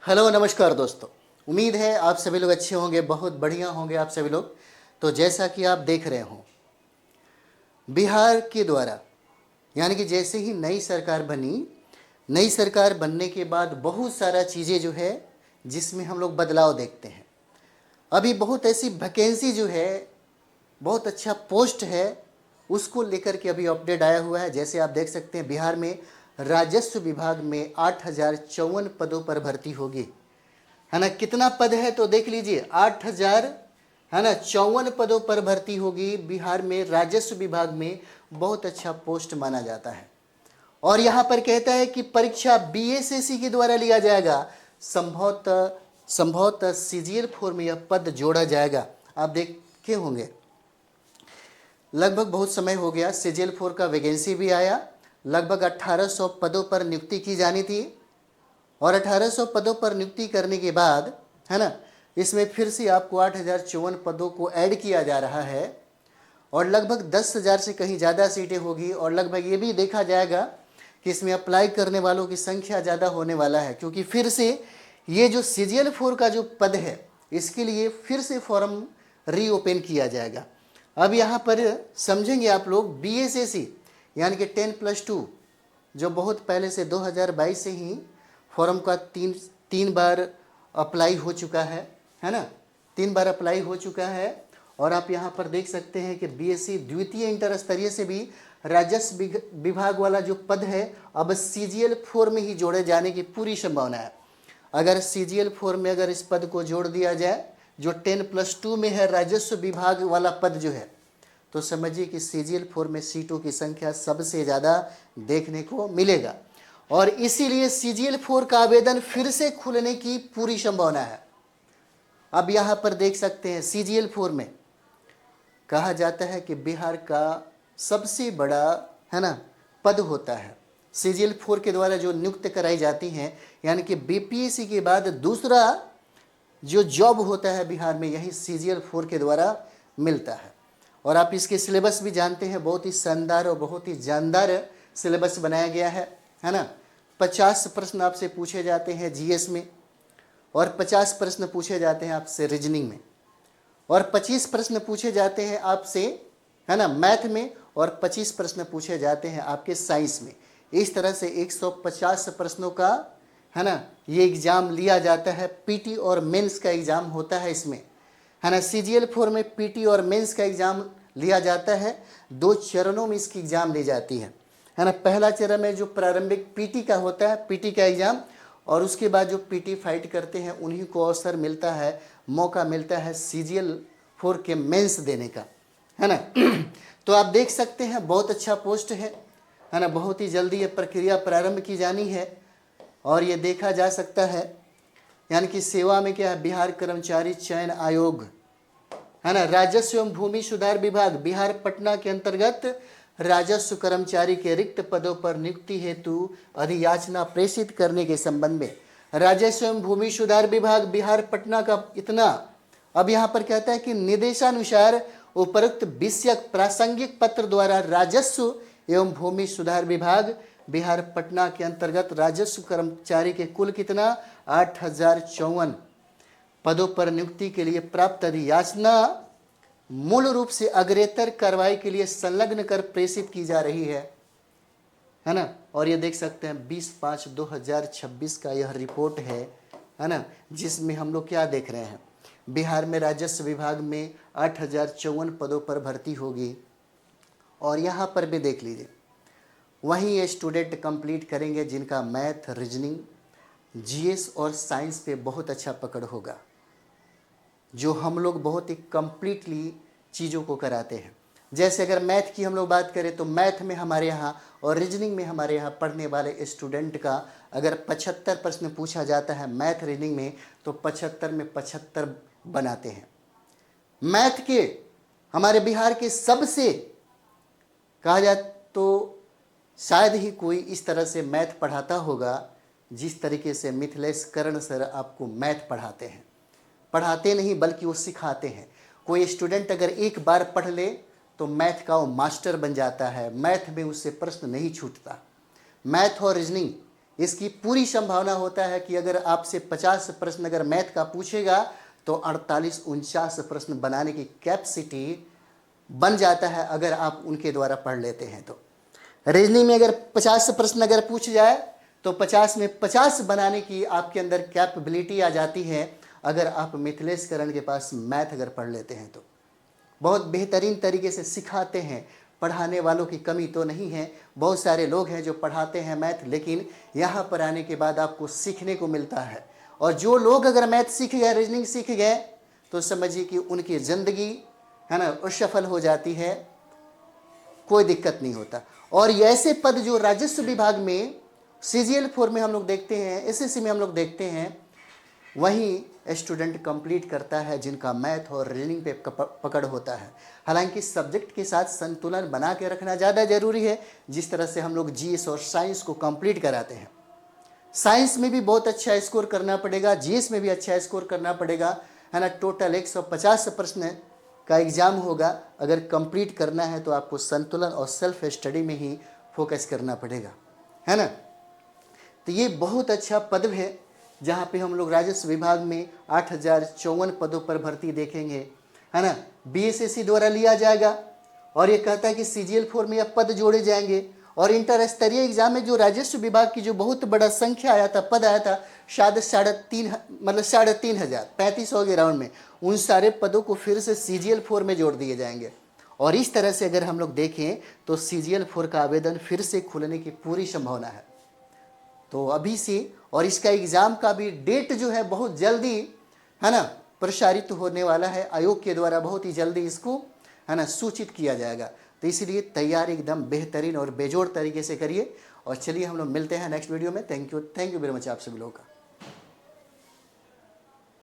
Hello नमस्कार दोस्तों। उम्मीद है आप सभी लोग अच्छे होंगे, बहुत बढ़िया होंगे आप सभी लोग। तो जैसा कि आप देख रहे हो, बिहार के द्वारा यानी कि जैसे ही नई सरकार बनी, नई सरकार बनने के बाद बहुत सारा चीज़ें जो है जिसमें हम लोग बदलाव देखते हैं। अभी बहुत ऐसी वैकेंसी जो है, बहुत अच्छा पोस्ट है, उसको लेकर के अभी अपडेट आया हुआ है। जैसे आप देख सकते हैं, बिहार में राजस्व विभाग में 8,054 पदों पर भर्ती होगी, है ना। कितना पद है तो देख लीजिए, 8,000, है ना, 54 पदों पर भर्ती होगी बिहार में राजस्व विभाग में। बहुत अच्छा पोस्ट माना जाता है। और यहाँ पर कहता है कि परीक्षा बीएसएससी के द्वारा लिया जाएगा। संभवतः संभवतः सीजीएल 4 में यह पद जोड़ा जाएगा। आप देखे होंगे, लगभग बहुत समय हो गया, सीजीएल 4 का वैकेंसी भी आया। लगभग 1800 पदों पर नियुक्ति की जानी थी, और 1800 पदों पर नियुक्ति करने के बाद, है ना, इसमें फिर से आपको 8,054 पदों को ऐड किया जा रहा है, और लगभग 10,000 से कहीं ज़्यादा सीटें होगी। और लगभग ये भी देखा जाएगा कि इसमें अप्लाई करने वालों की संख्या ज़्यादा होने वाला है, क्योंकि फिर से ये जो सीजीएल 4 का जो पद है, इसके लिए फिर से फॉर्म रीओपन किया जाएगा। अब यहाँ पर समझेंगे आप लोग, बीएसएससी यानी कि 10+2, जो बहुत पहले से 2022 से ही फॉर्म का तीन बार अप्लाई हो चुका है ना, 3 बार अप्लाई हो चुका है। और आप यहाँ पर देख सकते हैं कि बीएससी द्वितीय इंटर स्तरीय से भी राजस्व विभाग वाला जो पद है, अब सीजीएल 4 में ही जोड़े जाने की पूरी संभावना है। अगर सीजीएल 4 में अगर इस पद को जोड़ दिया जाए, जो 10+2 में है राजस्व विभाग वाला पद जो है, तो समझिए कि सीजीएल 4 में सीटों की संख्या सबसे ज़्यादा देखने को मिलेगा। और इसीलिए सीजीएल 4 का आवेदन फिर से खुलने की पूरी संभावना है। अब यहाँ पर देख सकते हैं, सीजीएल 4 में कहा जाता है कि बिहार का सबसे बड़ा, है ना, पद होता है। सीजीएल 4 के द्वारा जो नियुक्त कराई जाती हैं, यानी कि बीपीएससी के बाद दूसरा जो जॉब होता है बिहार में, यही सीजीएल 4 के द्वारा मिलता है। और आप इसके सिलेबस भी जानते हैं, बहुत ही शानदार और बहुत ही जानदार सिलेबस बनाया गया है ना। 50 प्रश्न आपसे पूछे जाते हैं जीएस में, और 50 प्रश्न पूछे जाते हैं आपसे रीजनिंग में, और 25 प्रश्न पूछे जाते हैं आपसे, है ना, मैथ में, और 25 प्रश्न पूछे जाते हैं आपके साइंस में। इस तरह से 150 प्रश्नों का, है ना, ये एग्ज़ाम लिया जाता है। पीटी और मेंस का एग्ज़ाम होता है इसमें, है ना। सीजीएल 4 में पीटी और मेंस का एग्ज़ाम लिया जाता है। 2 चरणों में इसकी एग्ज़ाम ली जाती है ना। पहला चरण में जो प्रारंभिक पीटी का होता है, पीटी का एग्ज़ाम, और उसके बाद जो पीटी फाइट करते हैं उन्हीं को अवसर मिलता है, मौका मिलता है सीजीएल 4 के मेंस देने का, है ना। तो आप देख सकते हैं, बहुत अच्छा पोस्ट है ना। बहुत ही जल्दी ये प्रक्रिया प्रारंभ की जानी है, और ये देखा जा सकता है, यानी कि सेवा में क्या है, बिहार कर्मचारी चयन आयोग, है ना, राजस्व एवं भूमि सुधार विभाग बिहार पटना के अंतर्गत राजस्व कर्मचारी के रिक्त पदों पर नियुक्ति हेतु अधियाचना प्रेषित करने के संबंध में राजस्व एवं भूमि सुधार विभाग बिहार पटना का इतना, अब यहाँ पर कहता है कि निर्देशानुसार उपरोक्त विषयक प्रासंगिक पत्र द्वारा राजस्व एवं भूमि सुधार विभाग बिहार पटना के अंतर्गत राजस्व कर्मचारी के कुल कितना, 8,054 पदों पर नियुक्ति के लिए प्राप्त अधियाचना मूल रूप से अग्रेतर कार्रवाई के लिए संलग्न कर प्रेषित की जा रही है ना। और ये देख सकते हैं 20/5/2026 का यह रिपोर्ट है ना, जिसमें हम लोग क्या देख रहे हैं, बिहार में राजस्व विभाग में 8,054 पदों पर भर्ती होगी। और यहाँ पर भी देख लीजिए, वहीं ये स्टूडेंट कंप्लीट करेंगे जिनका मैथ, रीजनिंग, जीएस और साइंस पे बहुत अच्छा पकड़ होगा, जो हम लोग बहुत ही कंप्लीटली चीज़ों को कराते हैं। जैसे अगर मैथ की हम लोग बात करें, तो मैथ में हमारे यहाँ और रीजनिंग में हमारे यहाँ पढ़ने वाले स्टूडेंट का अगर 75 प्रश्न पूछा जाता है मैथ रीजनिंग में, तो 75 में 75 बनाते हैं। मैथ के हमारे बिहार के सबसे कहा जाए तो शायद ही कोई इस तरह से मैथ पढ़ाता होगा जिस तरीके से मिथिलेश कर्ण सर आपको मैथ पढ़ाते हैं। पढ़ाते नहीं बल्कि वो सिखाते हैं। कोई स्टूडेंट अगर एक बार पढ़ ले तो मैथ का वो मास्टर बन जाता है, मैथ में उससे प्रश्न नहीं छूटता। मैथ और रीजनिंग इसकी पूरी संभावना होता है कि अगर आपसे 50 प्रश्न अगर मैथ का पूछेगा तो 48-49 प्रश्न बनाने की कैपेसिटी बन जाता है अगर आप उनके द्वारा पढ़ लेते हैं तो। रीजनिंग में अगर 50 प्रश्न अगर पूछ जाए तो 50 में 50 बनाने की आपके अंदर कैपेबिलिटी आ जाती है अगर आप मिथिलेश करण के पास मैथ अगर पढ़ लेते हैं तो। बहुत बेहतरीन तरीके से सिखाते हैं, पढ़ाने वालों की कमी तो नहीं है, बहुत सारे लोग हैं जो पढ़ाते हैं मैथ, लेकिन यहाँ पर आने के बाद आपको सीखने को मिलता है। और जो लोग अगर मैथ सीख गए, रीजनिंग सीख गए, तो समझिए कि उनकी ज़िंदगी है ना असफल हो जाती है, कोई दिक्कत नहीं होता। और ये ऐसे पद जो राजस्व विभाग में CGL 4 में हम लोग देखते हैं, SSC में हम लोग देखते हैं, वहीं स्टूडेंट कंप्लीट करता है जिनका मैथ और रीजनिंग पे पकड़ होता है। हालांकि सब्जेक्ट के साथ संतुलन बना के रखना ज़्यादा ज़रूरी है। जिस तरह से हम लोग GS और साइंस को कंप्लीट कराते हैं, साइंस में भी बहुत अच्छा स्कोर करना पड़ेगा, GS में भी अच्छा स्कोर करना पड़ेगा, है ना। टोटल 150 प्रश्न का एग्ज़ाम होगा। अगर कंप्लीट करना है तो आपको संतुलन और सेल्फ स्टडी में ही फोकस करना पड़ेगा, है ना। तो ये बहुत अच्छा पद है जहाँ पे हम लोग राजस्व विभाग में 8054 पदों पर भर्ती देखेंगे, है ना। BSSC द्वारा लिया जाएगा और ये कहता है कि CGL 4 में यह पद जोड़े जाएंगे। और इंटर स्तरीय एग्जाम में जो राजस्व विभाग की जो बहुत बड़ा संख्या आया था, पद आया था, शायद 3,500 3500 के राउंड में, उन सारे पदों को फिर से CGL 4 में जोड़ दिए जाएंगे। और इस तरह से अगर हम लोग देखें तो CGL 4 का आवेदन फिर से खुलने की पूरी संभावना है। तो अभी से, और इसका एग्ज़ाम का भी डेट जो है बहुत जल्दी, है ना, प्रसारित होने वाला है। आयोग के द्वारा बहुत ही जल्दी इसको, है ना, सूचित किया जाएगा। तो इसलिए तैयारी एकदम बेहतरीन और बेजोड़ तरीके से करिए। और चलिए हम लोग मिलते हैं नेक्स्ट वीडियो में। थैंक यू वेरी मच आप सभी लोगों का।